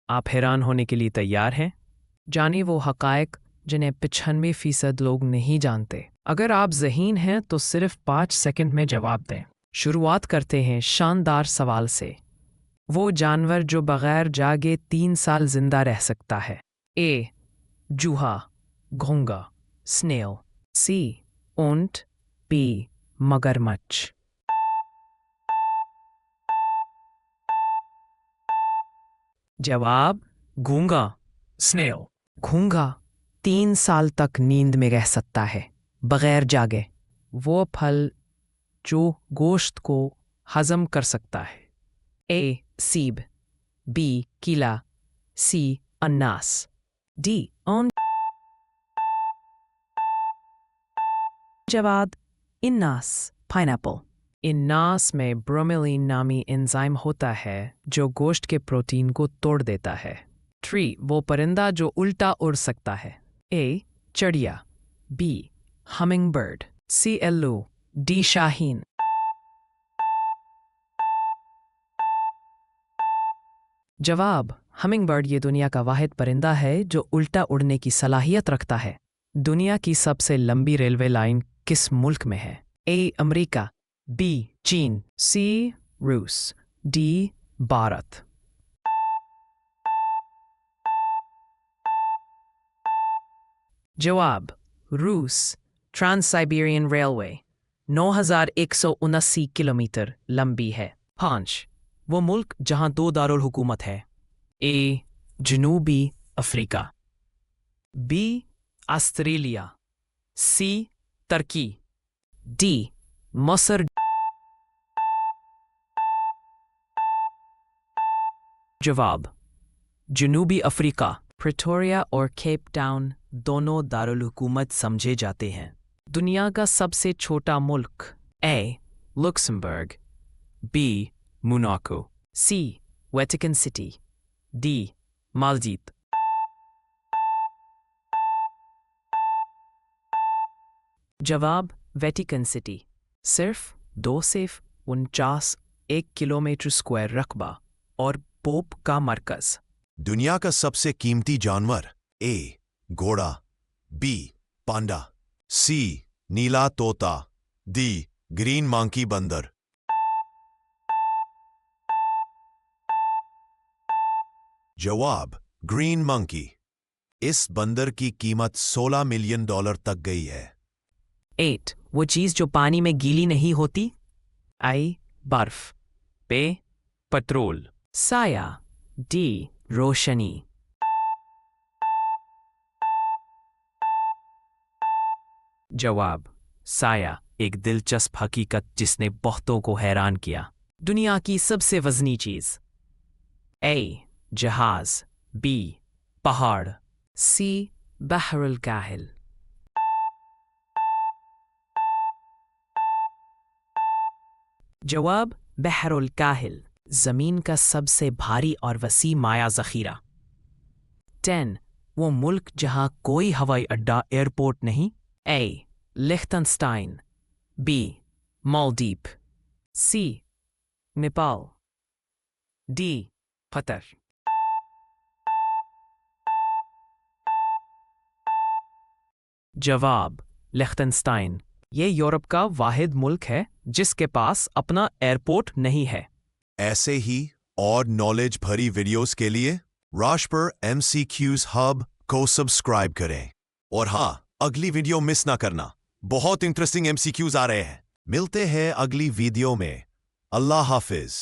آپ حیران ہونے کے لیے تیار ہیں؟ جانیں وہ حقائق جنہیں 95% لوگ نہیں جانتے۔ اگر آپ ذہین ہیں تو صرف 5 سیکنڈ میں جواب دیں۔ شروعات کرتے ہیں شاندار سوال سے۔ وہ جانور جو بغیر جاگے 3 سال زندہ رہ سکتا ہے؟ اے چوہا، گھونگا، سنیل، سی اونٹ، بی مگرمچھ۔ جواب گھونگا، سنیل۔ گھونگا 3 سال تک نیند میں رہ سکتا ہے بغیر جاگے۔ وہ پھل جو گوشت کو ہضم کر سکتا ہے۔ اے سیب، بی کیلا، سی اناس، ڈی اونٹ۔ جواب اناس، پائن ایپل۔ اناس میں برومیلین نامی انزائم ہوتا ہے جو گوشت کے پروٹین کو توڑ دیتا ہے۔ 3 وہ پرندہ جو الٹا اڑ سکتا ہے۔ اے چڑیا، بی ہمنگ برڈ، سی الو، ڈی شاہین۔ جواب ہمنگ برڈ یہ دنیا کا واحد پرندہ ہے جو الٹا اڑنے کی صلاحیت رکھتا ہے۔ دنیا کی سب سے لمبی ریلوے لائن کس ملک میں ہے؟ اے امریکہ، بی چین، سی روس، ڈی بھارت۔ جواب روس، ٹرانس سائبیرین ریلوے 9179 کلومیٹر لمبی ہے۔ 5 وہ ملک جہاں 2 دارالحکومت ہے۔ اے جنوبی افریقہ، بی آسٹریلیا، سی ترکی، ڈی مصر۔ جواب جنوبی افریقہ، پریٹوریا اور کیپ ٹاؤن دونوں دارالحکومت سمجھے جاتے ہیں۔ دنیا کا سب سے چھوٹا ملک؟ A Luxembourg, B Monaco, C Vatican City, D Maldives. جواب ویٹیکن سٹی، صرف 249 کلومیٹر اسکوائر رقبہ اور پوپ کا مرکز۔ دنیا کا سب سے قیمتی جانور؟ اے گھوڑا، بی پانڈا، سی نیلا طوطا، ڈی گرین مانکی بندر۔ جواب گرین منکی۔ اس بندر کی قیمت $16 ملین تک گئی ہے۔ 8 وہ چیز جو پانی میں گیلی نہیں ہوتی؟ آئی برف، بی پٹرول، سایہ، ڈی روشنی۔ جواب سایہ، ایک دلچسپ حقیقت جس نے بہتوں کو حیران کیا۔ دنیا کی سب سے وزنی چیز؟ اے جہاز، بی پہاڑ، سی بحر الکاہل۔ جواب بحر الکاہل، زمین کا سب سے بھاری اور وسیع مائع ذخیرہ۔ 10 وہ ملک جہاں کوئی ہوائی اڈہ ایئرپورٹ نہیں؟ A Liechtenstein, B Maldives, C Nepal, D Qatar. جواب لخٹنسٹائن، یہ یورپ کا واحد ملک ہے جس کے پاس اپنا ایئرپورٹ نہیں ہے۔ ایسے ہی اور نالج بھری ویڈیوز کے لیے راشپر MCQs ہب کو سبسکرائب کریں۔ اور ہاں، اگلی ویڈیو مس نہ کرنا، بہت انٹرسٹنگ MCQs آ رہے ہیں۔ ملتے ہیں اگلی ویڈیو میں۔ اللہ حافظ۔